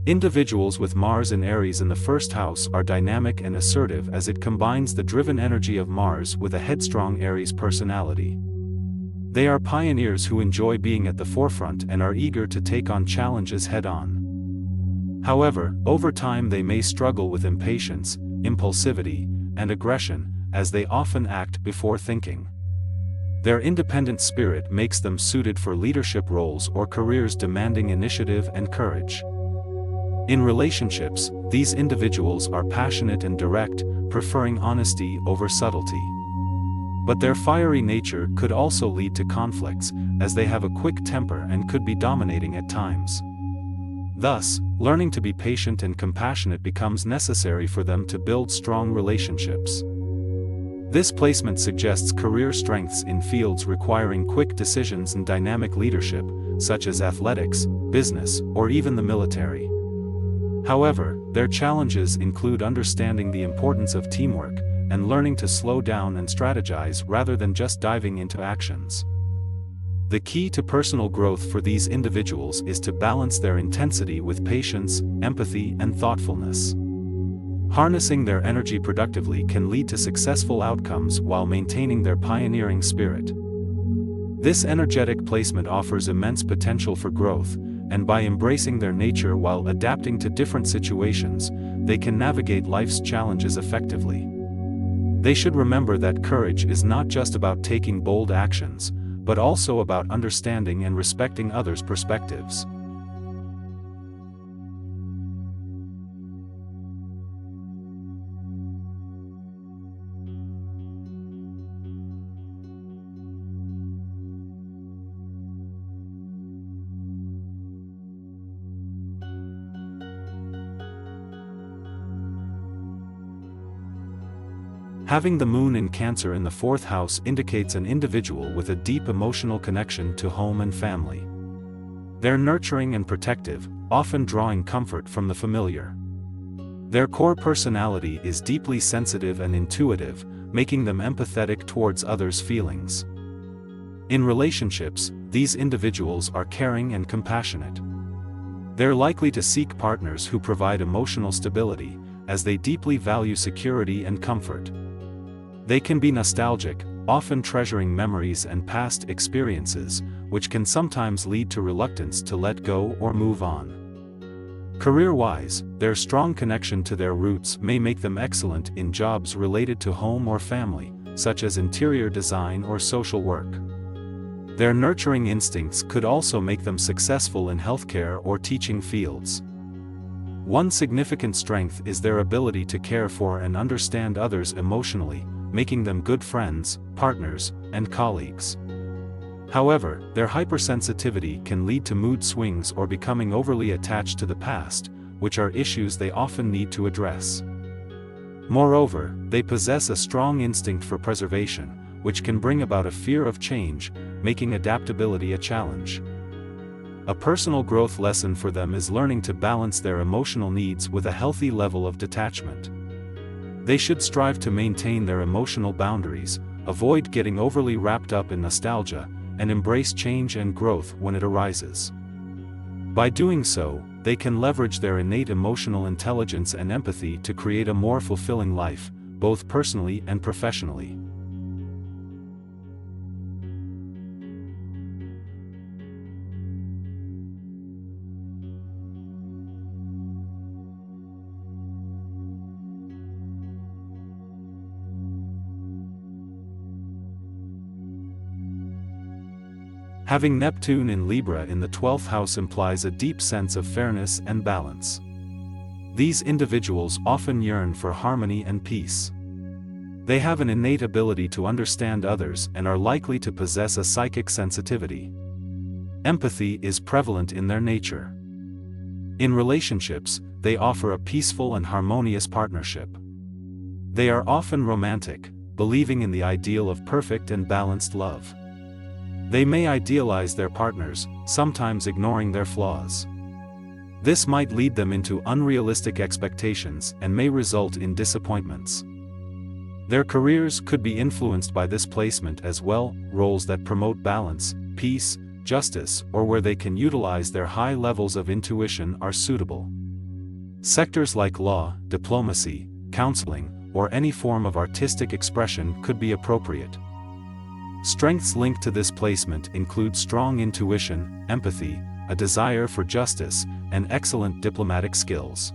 Individuals with Mars and Aries in the first house are dynamic and assertive as it combines the driven energy of Mars with a headstrong Aries personality. They are pioneers who enjoy being at the forefront and are eager to take on challenges head-on. However, over time they may struggle with impatience, impulsivity, and aggression, as they often act before thinking. Their independent spirit makes them suited for leadership roles or careers demanding initiative and courage. In relationships, these individuals are passionate and direct, preferring honesty over subtlety. But their fiery nature could also lead to conflicts, as they have a quick temper and could be dominating at times. Thus, learning to be patient and compassionate becomes necessary for them to build strong relationships. This placement suggests career strengths in fields requiring quick decisions and dynamic leadership, such as athletics, business, or even the military. However, their challenges include understanding the importance of teamwork, and learning to slow down and strategize rather than just diving into actions. The key to personal growth for these individuals is to balance their intensity with patience, empathy, and thoughtfulness. Harnessing their energy productively can lead to successful outcomes while maintaining their pioneering spirit. This energetic placement offers immense potential for growth, and by embracing their nature while adapting to different situations, they can navigate life's challenges effectively. They should remember that courage is not just about taking bold actions, but also about understanding and respecting others' perspectives. Having the moon in Cancer in the fourth house indicates an individual with a deep emotional connection to home and family. They're nurturing and protective, often drawing comfort from the familiar. Their core personality is deeply sensitive and intuitive, making them empathetic towards others' feelings. In relationships, these individuals are caring and compassionate. They're likely to seek partners who provide emotional stability, as they deeply value security and comfort. They can be nostalgic, often treasuring memories and past experiences, which can sometimes lead to reluctance to let go or move on. Career-wise, their strong connection to their roots may make them excellent in jobs related to home or family, such as interior design or social work. Their nurturing instincts could also make them successful in healthcare or teaching fields. One significant strength is their ability to care for and understand others emotionally, making them good friends, partners, and colleagues. However, their hypersensitivity can lead to mood swings or becoming overly attached to the past, which are issues they often need to address. Moreover, they possess a strong instinct for preservation, which can bring about a fear of change, making adaptability a challenge. A personal growth lesson for them is learning to balance their emotional needs with a healthy level of detachment. They should strive to maintain their emotional boundaries, avoid getting overly wrapped up in nostalgia, and embrace change and growth when it arises. By doing so, they can leverage their innate emotional intelligence and empathy to create a more fulfilling life, both personally and professionally. Having Neptune in Libra in the 12th house implies a deep sense of fairness and balance. These individuals often yearn for harmony and peace. They have an innate ability to understand others and are likely to possess a psychic sensitivity. Empathy is prevalent in their nature. In relationships, they offer a peaceful and harmonious partnership. They are often romantic, believing in the ideal of perfect and balanced love. They may idealize their partners, sometimes ignoring their flaws. This might lead them into unrealistic expectations and may result in disappointments. Their careers could be influenced by this placement as well, roles that promote balance, peace, justice, or where they can utilize their high levels of intuition are suitable. Sectors like law, diplomacy, counseling, or any form of artistic expression could be appropriate. Strengths linked to this placement include strong intuition, empathy, a desire for justice, and excellent diplomatic skills.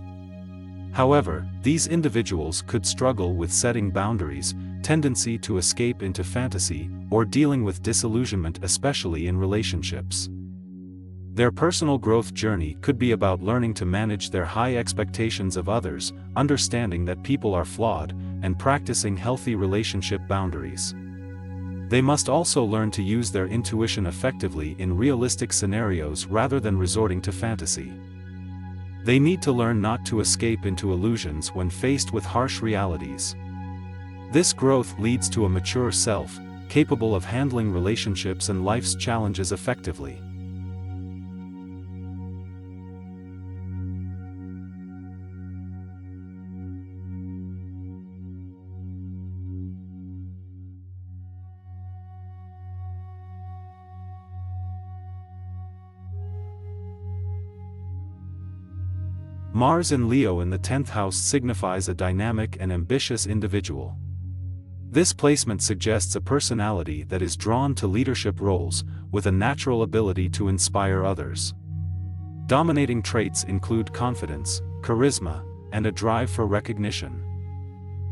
However, these individuals could struggle with setting boundaries, tendency to escape into fantasy, or dealing with disillusionment, especially in relationships. Their personal growth journey could be about learning to manage their high expectations of others, understanding that people are flawed, and practicing healthy relationship boundaries. They must also learn to use their intuition effectively in realistic scenarios rather than resorting to fantasy. They need to learn not to escape into illusions when faced with harsh realities. This growth leads to a mature self, capable of handling relationships and life's challenges effectively. Mars in Leo in the 10th house signifies a dynamic and ambitious individual. This placement suggests a personality that is drawn to leadership roles, with a natural ability to inspire others. Dominating traits include confidence, charisma, and a drive for recognition.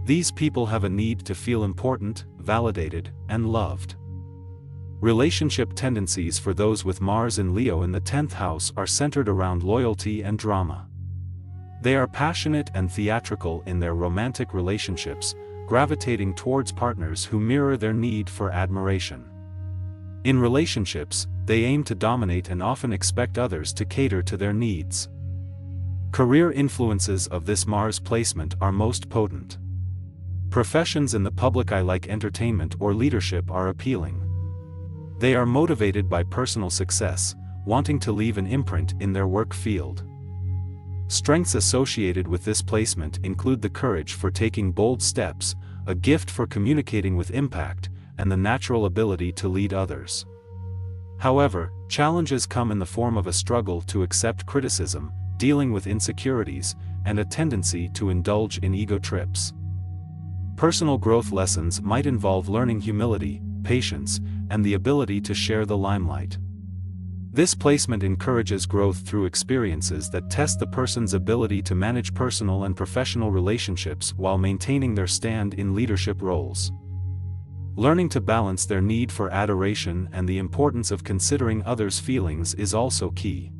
These people have a need to feel important, validated, and loved. Relationship tendencies for those with Mars in Leo in the 10th house are centered around loyalty and drama. They are passionate and theatrical in their romantic relationships, gravitating towards partners who mirror their need for admiration. In relationships, they aim to dominate and often expect others to cater to their needs. Career influences of this Mars placement are most potent. Professions in the public eye like entertainment or leadership are appealing. They are motivated by personal success, wanting to leave an imprint in their work field. Strengths associated with this placement include the courage for taking bold steps, a gift for communicating with impact, and the natural ability to lead others. However, challenges come in the form of a struggle to accept criticism, dealing with insecurities, and a tendency to indulge in ego trips. Personal growth lessons might involve learning humility, patience, and the ability to share the limelight. This placement encourages growth through experiences that test the person's ability to manage personal and professional relationships while maintaining their stand in leadership roles. Learning to balance their need for adoration and the importance of considering others' feelings is also key.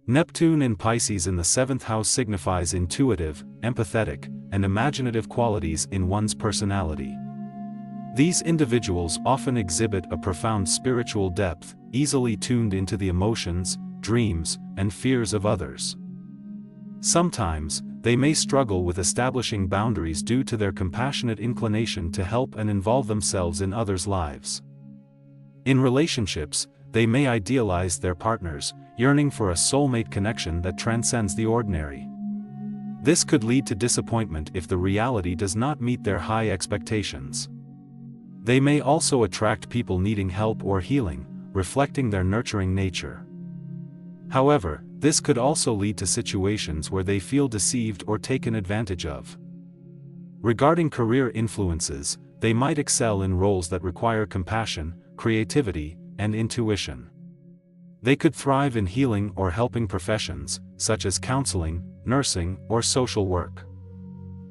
Neptune in Pisces in the 7th house signifies intuitive, empathetic, and imaginative qualities in one's personality. These individuals often exhibit a profound spiritual depth, easily tuned into the emotions, dreams, and fears of others. Sometimes, they may struggle with establishing boundaries due to their compassionate inclination to help and involve themselves in others' lives. In relationships, they may idealize their partners, yearning for a soulmate connection that transcends the ordinary. This could lead to disappointment if the reality does not meet their high expectations. They may also attract people needing help or healing, reflecting their nurturing nature. However, this could also lead to situations where they feel deceived or taken advantage of. Regarding career influences, they might excel in roles that require compassion, creativity, and intuition. They could thrive in healing or helping professions, such as counseling, nursing, or social work.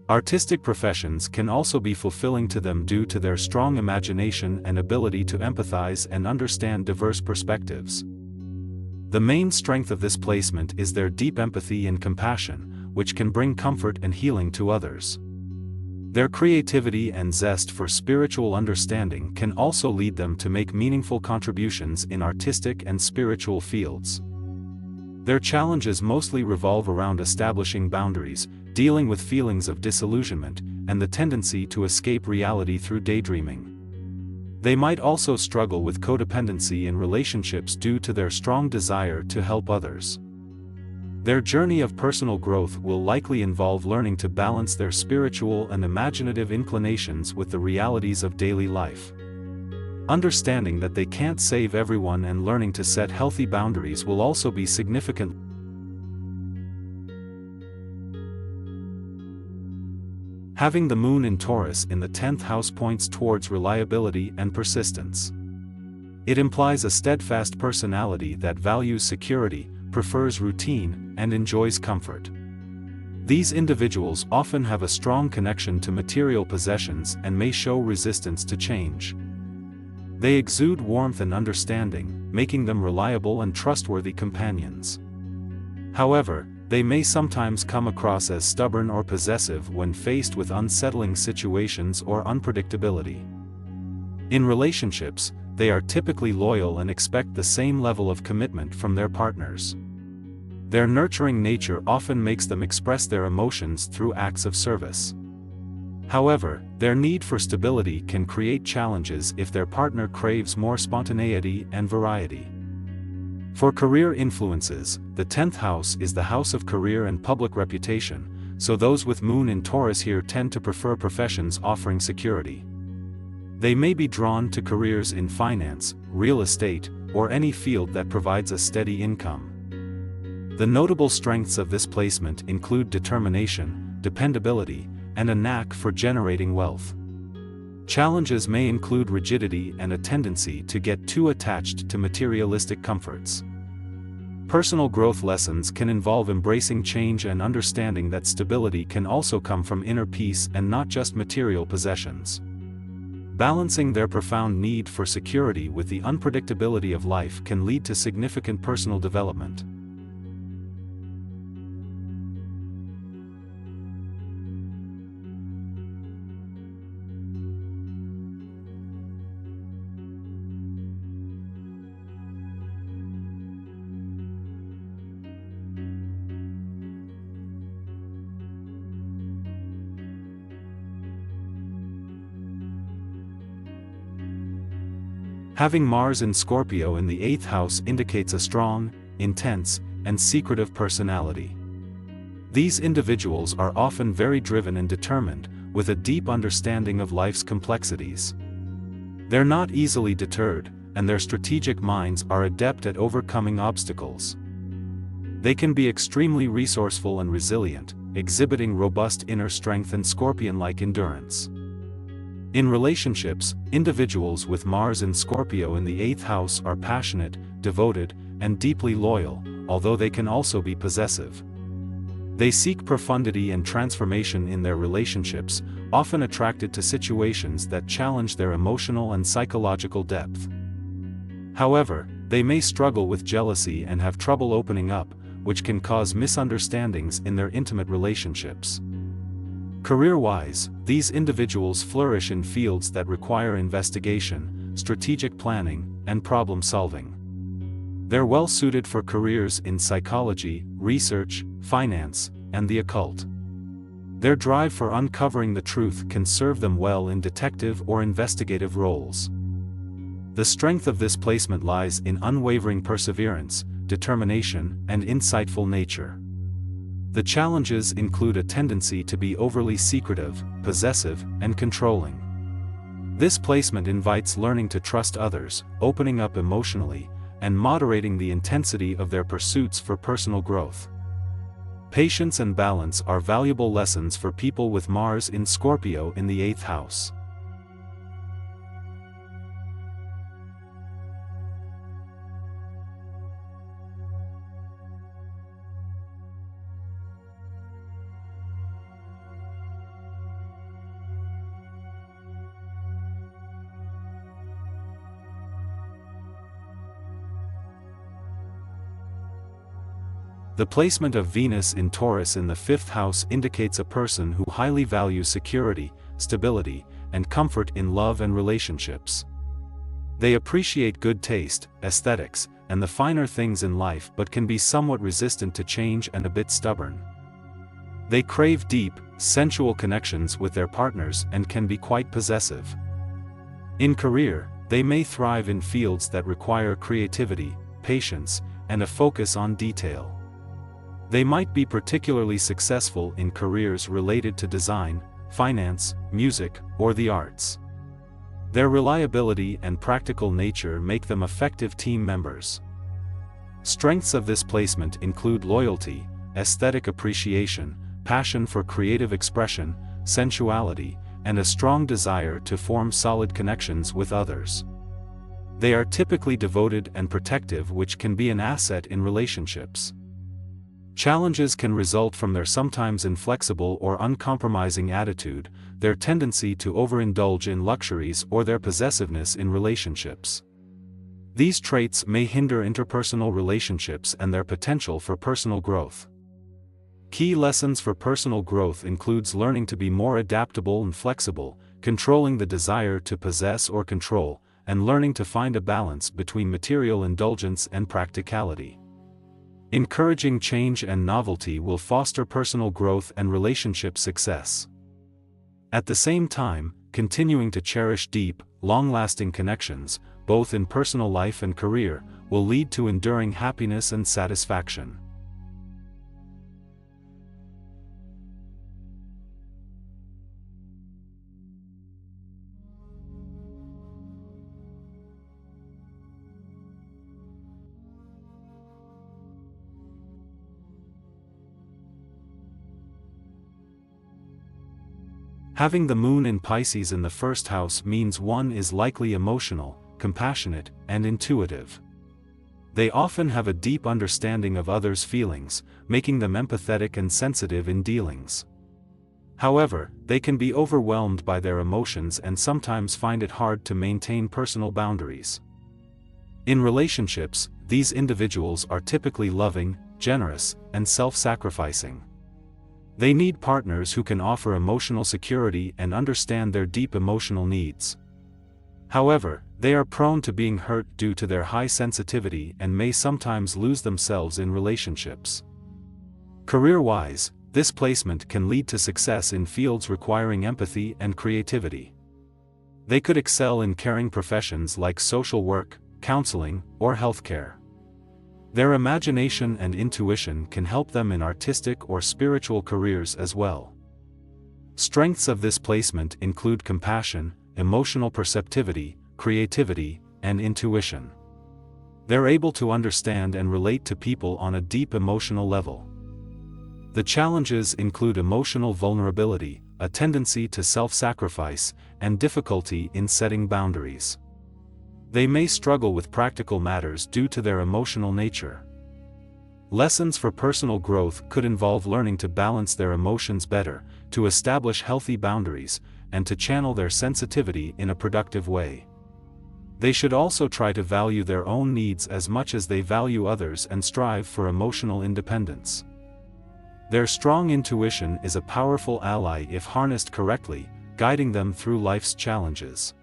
Artistic professions can also be fulfilling to them due to their strong imagination and ability to empathize and understand diverse perspectives. The main strength of this placement is their deep empathy and compassion, which can bring comfort and healing to others. Their creativity and zest for spiritual understanding can also lead them to make meaningful contributions in artistic and spiritual fields. Their challenges mostly revolve around establishing boundaries, dealing with feelings of disillusionment, and the tendency to escape reality through daydreaming. They might also struggle with codependency in relationships due to their strong desire to help others. Their journey of personal growth will likely involve learning to balance their spiritual and imaginative inclinations with the realities of daily life. Understanding that they can't save everyone and learning to set healthy boundaries will also be significant. Having the moon in Taurus in the 10th house points towards reliability and persistence. It implies a steadfast personality that values security, prefers routine, and enjoys comfort. These individuals often have a strong connection to material possessions and may show resistance to change. They exude warmth and understanding, making them reliable and trustworthy companions. However, they may sometimes come across as stubborn or possessive when faced with unsettling situations or unpredictability. In relationships, they are typically loyal and expect the same level of commitment from their partners. Their nurturing nature often makes them express their emotions through acts of service. However, their need for stability can create challenges if their partner craves more spontaneity and variety. For career influences, the 10th house is the house of career and public reputation, so those with moon in Taurus here tend to prefer professions offering security. They may be drawn to careers in finance, real estate, or any field that provides a steady income. The notable strengths of this placement include determination, dependability, and a knack for generating wealth. Challenges may include rigidity and a tendency to get too attached to materialistic comforts. Personal growth lessons can involve embracing change and understanding that stability can also come from inner peace and not just material possessions. Balancing their profound need for security with the unpredictability of life can lead to significant personal development. Having Mars in Scorpio in the 8th house indicates a strong, intense, and secretive personality. These individuals are often very driven and determined, with a deep understanding of life's complexities. They're not easily deterred, and their strategic minds are adept at overcoming obstacles. They can be extremely resourceful and resilient, exhibiting robust inner strength and scorpion-like endurance. In relationships, individuals with Mars in Scorpio in the 8th house are passionate, devoted, and deeply loyal, although they can also be possessive. They seek profundity and transformation in their relationships, often attracted to situations that challenge their emotional and psychological depth. However, they may struggle with jealousy and have trouble opening up, which can cause misunderstandings in their intimate relationships. Career-wise, these individuals flourish in fields that require investigation, strategic planning, and problem-solving. They're well suited for careers in psychology, research, finance, and the occult. Their drive for uncovering the truth can serve them well in detective or investigative roles. The strength of this placement lies in unwavering perseverance, determination, and insightful nature. The challenges include a tendency to be overly secretive, possessive, and controlling. This placement invites learning to trust others, opening up emotionally, and moderating the intensity of their pursuits for personal growth. Patience and balance are valuable lessons for people with Mars in Scorpio in the 8th house. The placement of Venus in Taurus in the 5th house indicates a person who highly values security, stability, and comfort in love and relationships. They appreciate good taste, aesthetics, and the finer things in life but can be somewhat resistant to change and a bit stubborn. They crave deep, sensual connections with their partners and can be quite possessive. In career, they may thrive in fields that require creativity, patience, and a focus on detail. They might be particularly successful in careers related to design, finance, music, or the arts. Their reliability and practical nature make them effective team members. Strengths of this placement include loyalty, aesthetic appreciation, passion for creative expression, sensuality, and a strong desire to form solid connections with others. They are typically devoted and protective, which can be an asset in relationships. Challenges can result from their sometimes inflexible or uncompromising attitude, their tendency to overindulge in luxuries, or their possessiveness in relationships. These traits may hinder interpersonal relationships and their potential for personal growth. Key lessons for personal growth includes learning to be more adaptable and flexible, controlling the desire to possess or control, and learning to find a balance between material indulgence and practicality. Encouraging change and novelty will foster personal growth and relationship success. At the same time, continuing to cherish deep, long-lasting connections, both in personal life and career, will lead to enduring happiness and satisfaction. Having the moon in Pisces in the first house means one is likely emotional, compassionate, and intuitive. They often have a deep understanding of others' feelings, making them empathetic and sensitive in dealings. However, they can be overwhelmed by their emotions and sometimes find it hard to maintain personal boundaries. In relationships, these individuals are typically loving, generous, and self-sacrificing. They need partners who can offer emotional security and understand their deep emotional needs. However, they are prone to being hurt due to their high sensitivity and may sometimes lose themselves in relationships. Career-wise, this placement can lead to success in fields requiring empathy and creativity. They could excel in caring professions like social work, counseling, or healthcare. Their imagination and intuition can help them in artistic or spiritual careers as well. Strengths of this placement include compassion, emotional perceptivity, creativity, and intuition. They're able to understand and relate to people on a deep emotional level. The challenges include emotional vulnerability, a tendency to self-sacrifice, and difficulty in setting boundaries. They may struggle with practical matters due to their emotional nature. Lessons for personal growth could involve learning to balance their emotions better, to establish healthy boundaries, and to channel their sensitivity in a productive way. They should also try to value their own needs as much as they value others and strive for emotional independence. Their strong intuition is a powerful ally if harnessed correctly, guiding them through life's challenges.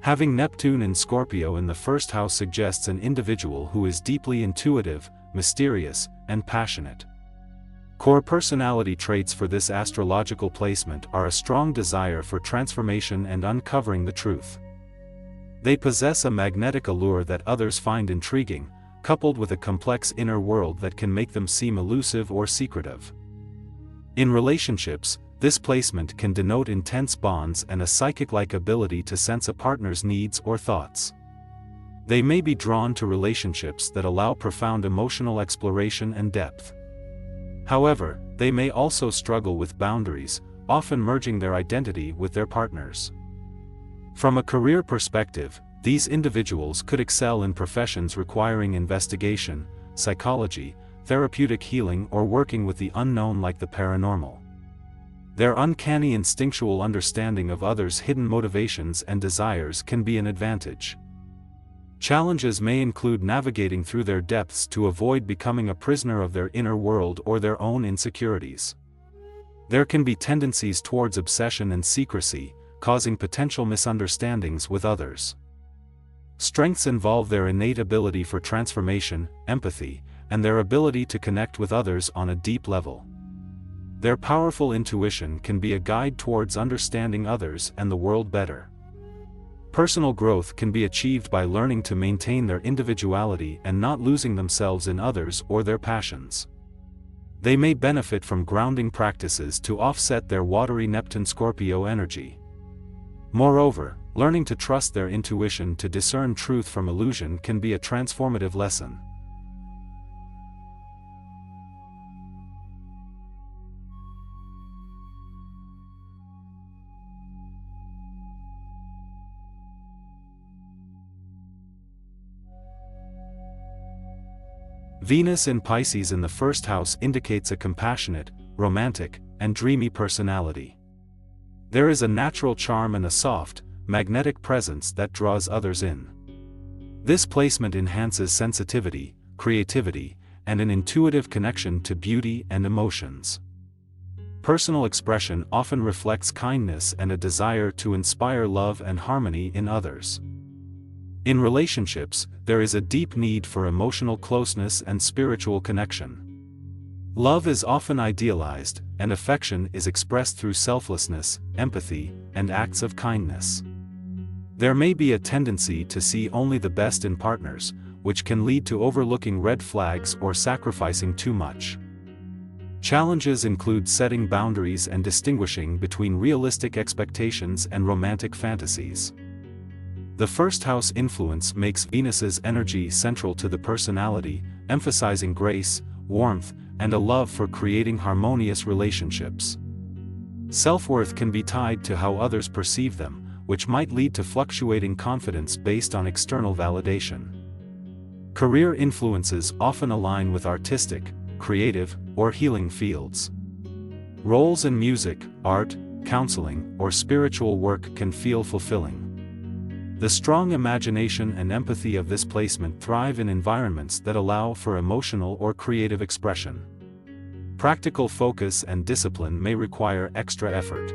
Having Neptune in Scorpio in the first house suggests an individual who is deeply intuitive, mysterious, and passionate. Core personality traits for this astrological placement are a strong desire for transformation and uncovering the truth. They possess a magnetic allure that others find intriguing, coupled with a complex inner world that can make them seem elusive or secretive. In relationships, this placement can denote intense bonds and a psychic-like ability to sense a partner's needs or thoughts. They may be drawn to relationships that allow profound emotional exploration and depth. However, they may also struggle with boundaries, often merging their identity with their partner's. From a career perspective, these individuals could excel in professions requiring investigation, psychology, therapeutic healing, or working with the unknown like the paranormal. Their uncanny instinctual understanding of others' hidden motivations and desires can be an advantage. Challenges may include navigating through their depths to avoid becoming a prisoner of their inner world or their own insecurities. There can be tendencies towards obsession and secrecy, causing potential misunderstandings with others. Strengths involve their innate ability for transformation, empathy, and their ability to connect with others on a deep level. Their powerful intuition can be a guide towards understanding others and the world better. Personal growth can be achieved by learning to maintain their individuality and not losing themselves in others or their passions. They may benefit from grounding practices to offset their watery Neptune-Scorpio energy. Moreover, learning to trust their intuition to discern truth from illusion can be a transformative lesson. Venus in Pisces in the first house indicates a compassionate, romantic, and dreamy personality. There is a natural charm and a soft, magnetic presence that draws others in. This placement enhances sensitivity, creativity, and an intuitive connection to beauty and emotions. Personal expression often reflects kindness and a desire to inspire love and harmony in others. In relationships, there is a deep need for emotional closeness and spiritual connection. Love is often idealized, and affection is expressed through selflessness, empathy, and acts of kindness. There may be a tendency to see only the best in partners, which can lead to overlooking red flags or sacrificing too much. Challenges include setting boundaries and distinguishing between realistic expectations and romantic fantasies. The first house influence makes Venus's energy central to the personality, emphasizing grace, warmth, and a love for creating harmonious relationships. Self-worth can be tied to how others perceive them, which might lead to fluctuating confidence based on external validation. Career influences often align with artistic, creative, or healing fields. Roles in music, art, counseling, or spiritual work can feel fulfilling. The strong imagination and empathy of this placement thrive in environments that allow for emotional or creative expression. Practical focus and discipline may require extra effort.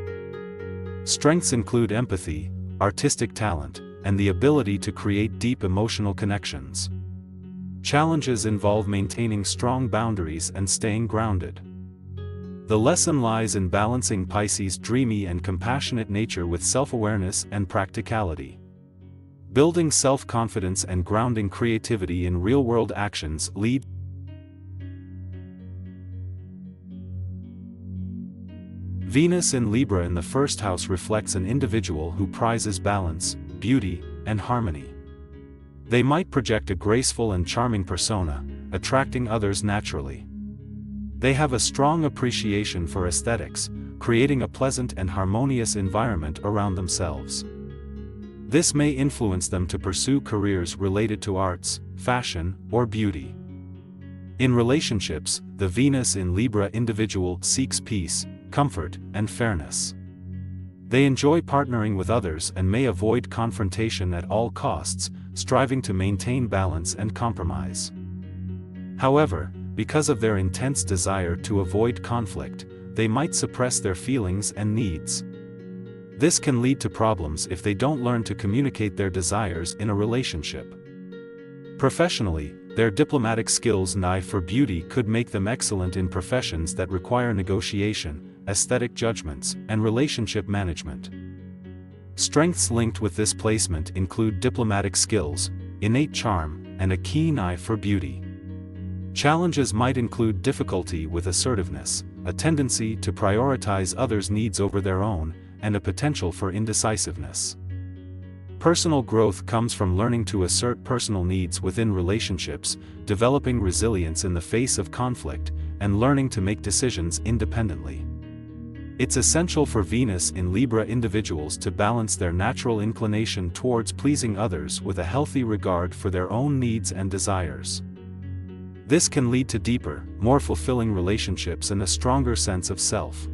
Strengths include empathy, artistic talent, and the ability to create deep emotional connections. Challenges involve maintaining strong boundaries and staying grounded. The lesson lies in balancing Pisces' dreamy and compassionate nature with self-awareness and practicality. Building self-confidence and grounding creativity in real-world actions lead. Venus in Libra in the first house reflects an individual who prizes balance, beauty, and harmony. They might project a graceful and charming persona, attracting others naturally. They have a strong appreciation for aesthetics, creating a pleasant and harmonious environment around themselves. This may influence them to pursue careers related to arts, fashion, or beauty. In relationships, the Venus in Libra individual seeks peace, comfort, and fairness. They enjoy partnering with others and may avoid confrontation at all costs, striving to maintain balance and compromise. However, because of their intense desire to avoid conflict, they might suppress their feelings and needs. This can lead to problems if they don't learn to communicate their desires in a relationship. Professionally, their diplomatic skills and eye for beauty could make them excellent in professions that require negotiation, aesthetic judgments, and relationship management. Strengths linked with this placement include diplomatic skills, innate charm, and a keen eye for beauty. Challenges might include difficulty with assertiveness, a tendency to prioritize others' needs over their own, and a potential for indecisiveness. Personal growth comes from learning to assert personal needs within relationships, developing resilience in the face of conflict, and learning to make decisions independently. It's essential for Venus in Libra individuals to balance their natural inclination towards pleasing others with a healthy regard for their own needs and desires. This can lead to deeper, more fulfilling relationships and a stronger sense of self.